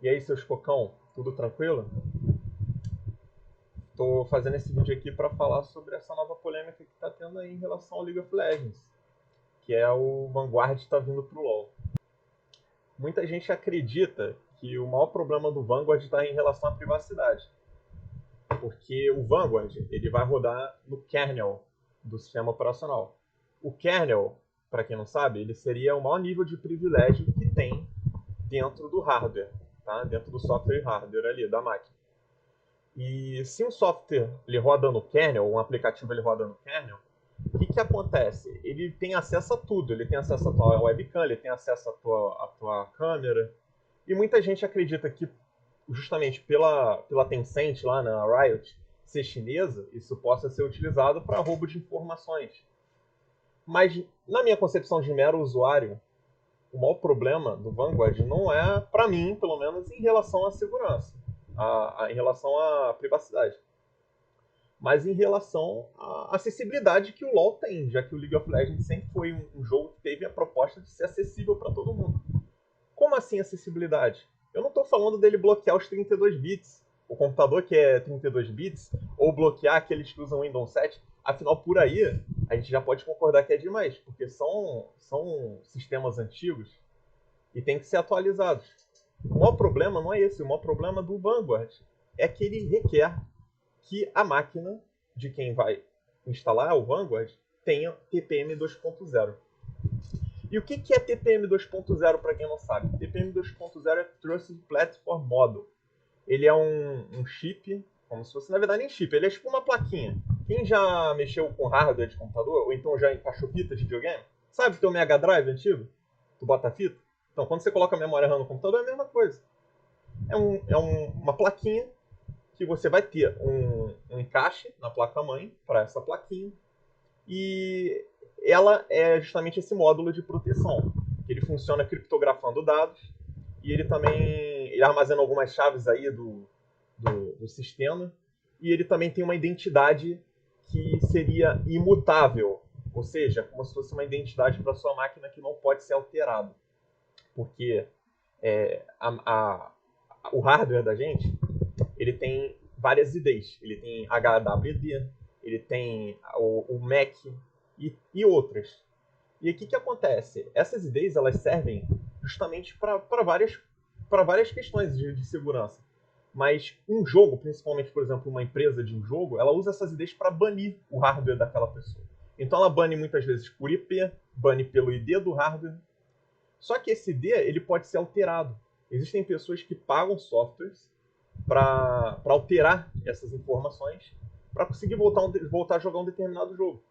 E aí, seus cocão, tudo tranquilo? Tô fazendo esse vídeo aqui para falar sobre essa nova polêmica que tá tendo aí em relação ao League of Legends, que é o Vanguard está vindo pro LoL. Muita gente acredita que o maior problema do Vanguard está em relação à privacidade, porque o Vanguard ele vai rodar no kernel do sistema operacional. O kernel, para quem não sabe, ele seria o maior nível de privilégio que tem dentro do hardware, tá? Dentro do software e hardware ali da máquina. E se um software ele roda no kernel, um aplicativo ele roda no kernel, o que acontece? Ele tem acesso a tudo. Ele tem acesso à tua webcam, ele tem acesso à tua câmera. E muita gente acredita que, justamente pela Tencent lá na Riot ser chinesa, isso possa ser utilizado para roubo de informações. Mas, na minha concepção de mero usuário, o maior problema do Vanguard não é, para mim, pelo menos, em relação à segurança, em relação à privacidade, mas em relação à acessibilidade que o LoL tem, já que o League of Legends sempre foi um jogo que teve a proposta de ser acessível para todo mundo. Como assim acessibilidade? Eu não estou falando dele bloquear os 32 bits, o computador que é 32 bits, ou bloquear aqueles que usam Windows 7. Afinal, por aí, a gente já pode concordar que é demais, porque são sistemas antigos e tem que ser atualizados. O maior problema não é esse, o maior problema do Vanguard é que ele requer que a máquina de quem vai instalar o Vanguard tenha TPM 2.0. E o que é TPM 2.0 para quem não sabe? TPM 2.0 é Trusted Platform Model. Ele é um chip, como se fosse, na verdade, nem chip, ele é tipo uma plaquinha. Quem já mexeu com hardware de computador, ou então já encaixou fita de videogame, sabe que tem o Mega Drive antigo? Tu bota a fita? Então, quando você coloca a memória RAM no computador, é a mesma coisa. Uma plaquinha que você vai ter um encaixe na placa-mãe para essa plaquinha. E ela é justamente esse módulo de proteção. Ele funciona criptografando dados e ele armazena algumas chaves aí do sistema. E ele também tem uma identidade que seria imutável, ou seja, como se fosse uma identidade para sua máquina que não pode ser alterada. Porque é, o hardware da gente ele tem várias IDs. Ele tem HWD, ele tem o MAC e outras. E o que acontece? Essas IDs elas servem justamente para várias questões de segurança. Mas um jogo, principalmente, por exemplo, uma empresa de um jogo, ela usa essas IDs para banir o hardware daquela pessoa. Então ela bane muitas vezes por IP, bane pelo ID do hardware. Só que esse ID ele pode ser alterado. Existem pessoas que pagam softwares para alterar essas informações para conseguir voltar a jogar um determinado jogo.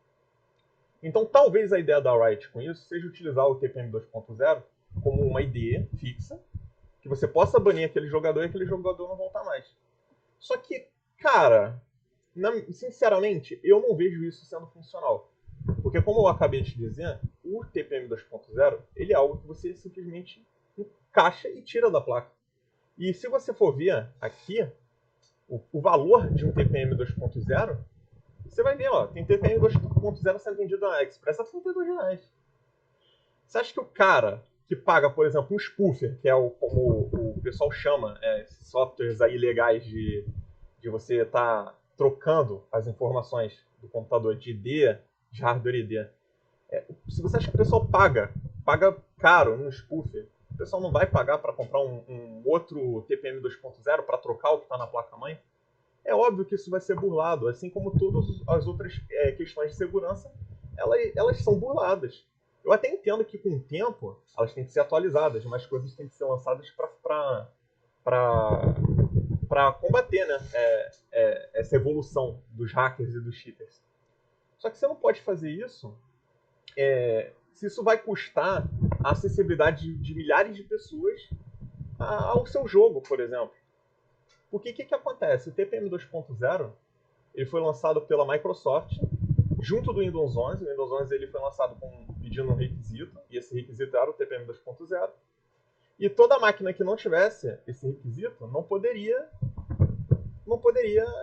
Então, talvez a ideia da Riot com isso seja utilizar o TPM 2.0 como uma IDE fixa, que você possa banir aquele jogador e aquele jogador não voltar mais. Só que, cara, sinceramente, eu não vejo isso sendo funcional. Porque, como eu acabei de dizer, o TPM 2.0 ele é algo que você simplesmente encaixa e tira da placa. E se você for ver aqui, o valor de um TPM 2.0, você vai ver, ó, tem TPM 2.0 sendo vendido na Express a R$ 32. Você acha que o cara que paga, por exemplo, um spoofer, que é como o pessoal chama, esses softwares aí legais de você estar trocando as informações do computador de ID, de hardware ID, se você acha que o pessoal paga caro num spoofer, o pessoal não vai pagar para comprar um outro TPM 2.0 para trocar o que está na placa-mãe? É óbvio que isso vai ser burlado, assim como todas as outras questões de segurança, elas são burladas. Eu até entendo que com o tempo elas têm que ser atualizadas, mas coisas têm que ser lançadas para combater, né, essa evolução dos hackers e dos cheaters. Só que você não pode fazer isso se isso vai custar a acessibilidade de milhares de pessoas ao seu jogo, por exemplo. Porque o que acontece? O TPM 2.0 ele foi lançado pela Microsoft junto do Windows 11. O Windows 11 ele foi lançado pedindo um requisito, e esse requisito era o TPM 2.0. E toda máquina que não tivesse esse requisito não poderia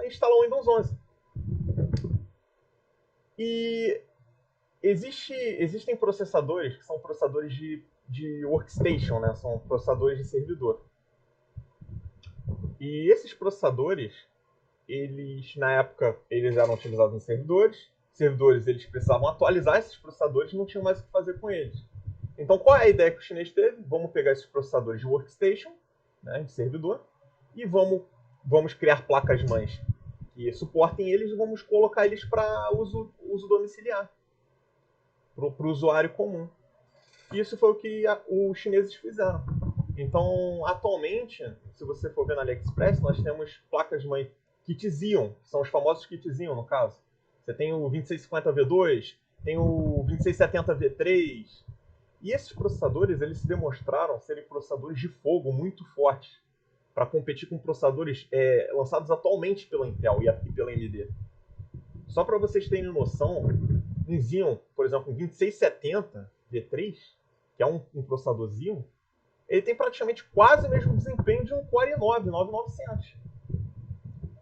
instalar o Windows 11. E existem processadores que são processadores de workstation, né? São processadores de servidor. E esses processadores, eles na época eles eram utilizados em servidores. Servidores eles precisavam atualizar esses processadores e não tinham mais o que fazer com eles. Então qual é a ideia que o chinês teve? Vamos pegar esses processadores de workstation, né, de servidor, e vamos criar placas-mães que suportem eles e vamos colocar eles para uso domiciliar, para o usuário comum. E isso foi o que os chineses fizeram. Então, atualmente, se você for ver na AliExpress, nós temos placas-mãe kit Xeon, que são os famosos kit Xeon, no caso. Você tem o 2650V2, tem o 2670V3. E esses processadores, eles se demonstraram serem processadores de fogo muito fortes para competir com processadores lançados atualmente pela Intel e pela AMD. Só para vocês terem noção, um Xeon, por exemplo, um 2670V3, que é um processador Xeon, ele tem praticamente quase o mesmo desempenho de um Core i9, 9900.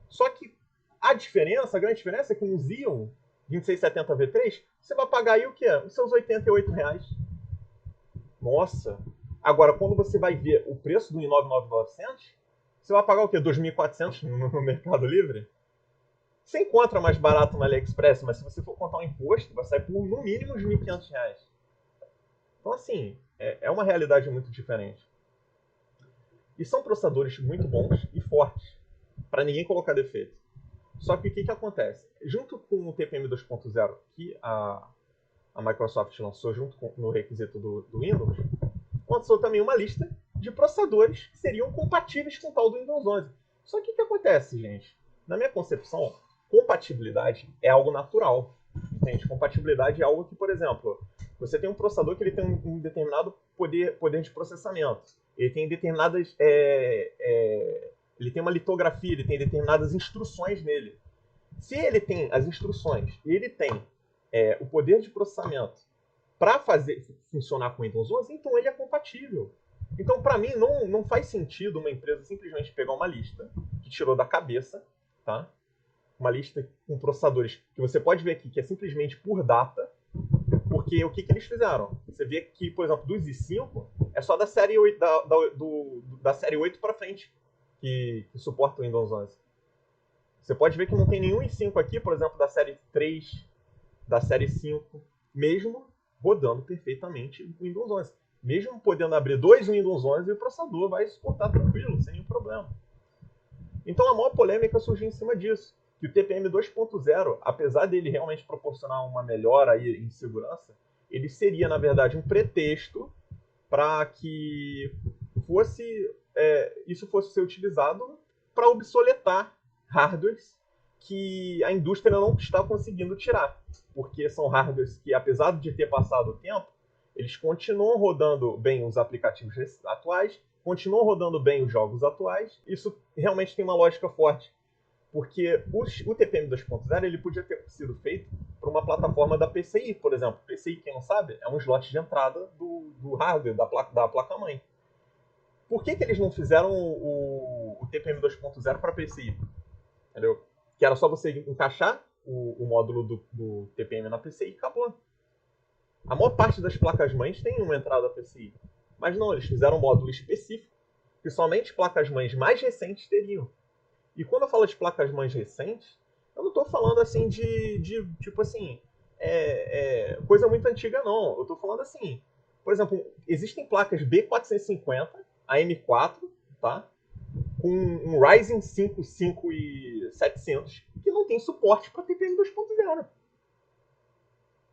Só que a grande diferença é que no Xeon 2670V3, você vai pagar aí o quê? Os seus R$88. Nossa! Agora, quando você vai ver o preço do i9 9900, você vai pagar o quê? 2.400 no Mercado Livre? Você encontra mais barato no AliExpress, mas se você for contar um imposto, vai sair por no mínimo uns R$1.500. Então, assim, é uma realidade muito diferente. E são processadores muito bons e fortes, para ninguém colocar defeito. Só que o que acontece? Junto com o TPM 2.0 que a Microsoft lançou no requisito do Windows, lançou também uma lista de processadores que seriam compatíveis com o tal do Windows 11. Só que o que acontece, gente? Na minha concepção, compatibilidade é algo natural. Entende? Compatibilidade é algo que, por exemplo, você tem um processador que ele tem um determinado poder de processamento. Ele tem determinadas... ele tem uma litografia, ele tem determinadas instruções nele. Se ele tem as instruções e ele tem o poder de processamento para fazer funcionar com o Windows 11, então ele é compatível. Então, para mim, não faz sentido uma empresa simplesmente pegar uma lista que tirou da cabeça, tá? Uma lista com processadores que você pode ver aqui que é simplesmente por data, porque o que eles fizeram? Você vê que, por exemplo, dos i5 é só da série 8, da série 8 para frente que suporta o Windows 11. Você pode ver que não tem nenhum i5 aqui, por exemplo, da série 3, da série 5, mesmo rodando perfeitamente o Windows 11. Mesmo podendo abrir dois Windows 11, o processador vai suportar tranquilo, sem nenhum problema. Então a maior polêmica surgiu em cima disso. Que o TPM 2.0, apesar dele realmente proporcionar uma melhora aí em segurança, ele seria, na verdade, um pretexto para que isso fosse ser utilizado para obsoletar hardwares que a indústria não está conseguindo tirar. Porque são hardwares que, apesar de ter passado o tempo, eles continuam rodando bem os aplicativos atuais, continuam rodando bem os jogos atuais. Isso realmente tem uma lógica forte. Porque o TPM 2.0 ele podia ter sido feito para uma plataforma da PCI, por exemplo. PCI, quem não sabe, é um slot de entrada do hardware, da placa-mãe. Por que eles não fizeram o TPM 2.0 para PCI? Entendeu? Que era só você encaixar o módulo do TPM na PCI e acabou. A maior parte das placas-mães tem uma entrada PCI. Mas não, eles fizeram um módulo específico que somente placas-mães mais recentes teriam. E quando eu falo de placas-mães recentes, eu não estou falando assim de tipo assim, coisa muito antiga, não. Eu estou falando assim, por exemplo, existem placas B450, AM4, tá? Com um Ryzen 5 5700, que não tem suporte para TPM 2.0.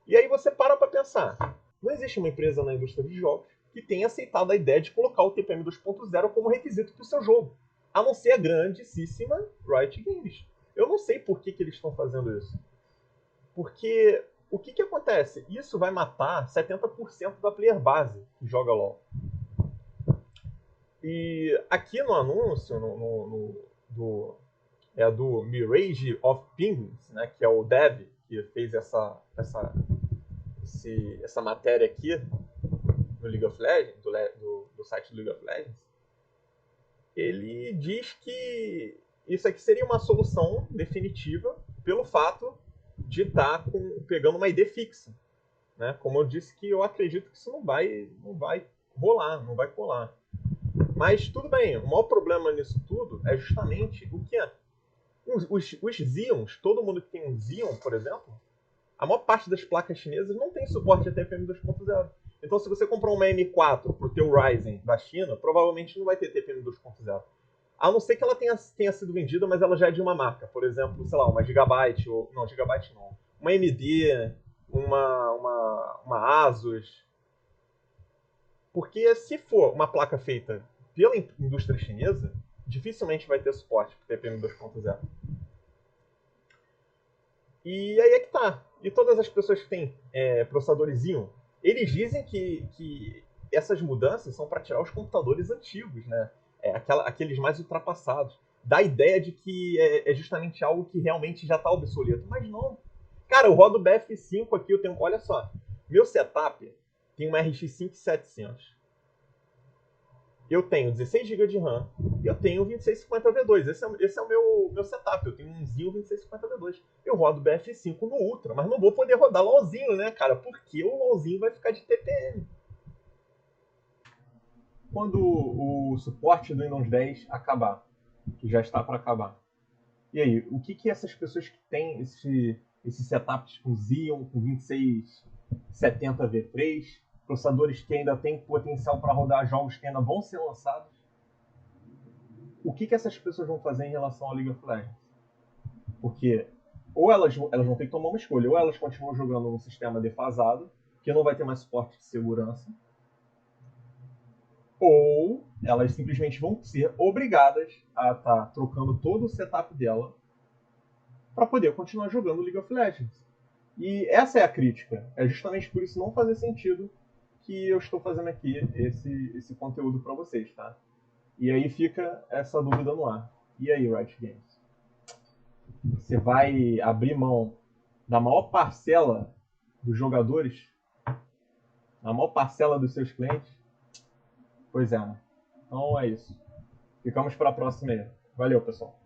E aí você para pensar, não existe uma empresa na indústria de jogos que tenha aceitado a ideia de colocar o TPM 2.0 como requisito para o seu jogo. A não ser a grandíssima Riot Games. Eu não sei por que eles estão fazendo isso. Porque o que acontece? Isso vai matar 70% da player base que joga LoL. E aqui no anúncio do Mirage of Penguins, né, que é o dev que fez essa matéria aqui no League of Legends, do site do League of Legends. Ele diz que isso aqui seria uma solução definitiva pelo fato de estar pegando uma ID fixa. Né? Como eu disse, que eu acredito que isso não vai rolar, não vai colar. Mas tudo bem, o maior problema nisso tudo é justamente o que é. Os Xeons, todo mundo que tem um Xeon, por exemplo, a maior parte das placas chinesas não tem suporte a TPM 2.0. Então, se você comprar uma M4 para o teu Ryzen da China, provavelmente não vai ter TPM 2.0. A não ser que ela tenha sido vendida, mas ela já é de uma marca. Por exemplo, sei lá, uma Gigabyte, ou... Não, Gigabyte não. Uma AMD, uma Asus. Porque se for uma placa feita pela indústria chinesa, dificilmente vai ter suporte para TPM 2.0. E aí é que tá. E todas as pessoas que têm processadores Xeon, eles dizem que essas mudanças são para tirar os computadores antigos, né? Aqueles mais ultrapassados. Dá a ideia de que é justamente algo que realmente já está obsoleto. Mas não. Cara, eu rodo BF5 aqui, eu tenho. Olha só. Meu setup tem uma RX 5700. Eu tenho 16 GB de RAM, eu tenho 2650V2. Esse é o meu setup. Eu tenho um Xeon 2650V2. Eu rodo BF5 no Ultra, mas não vou poder rodar LoLzinho, né, cara? Porque o LoLzinho vai ficar de TPM. Quando o suporte do Windows 10 acabar, que já está para acabar. E aí, o que essas pessoas que têm esses setups com Xeon, com 2670V3, processadores que ainda têm potencial para rodar jogos que ainda vão ser lançados, o que essas pessoas vão fazer em relação ao League of Legends? Porque ou elas vão ter que tomar uma escolha, ou elas continuam jogando num sistema defasado, que não vai ter mais suporte de segurança, ou elas simplesmente vão ser obrigadas a estar trocando todo o setup dela para poder continuar jogando League of Legends. E essa é a crítica. É justamente por isso não fazer sentido que eu estou fazendo aqui esse conteúdo para vocês, tá? E aí fica essa dúvida no ar. E aí, Riot Games? Você vai abrir mão da maior parcela dos jogadores? Da maior parcela dos seus clientes? Pois é, né? Então é isso. Ficamos para a próxima aí. Valeu, pessoal.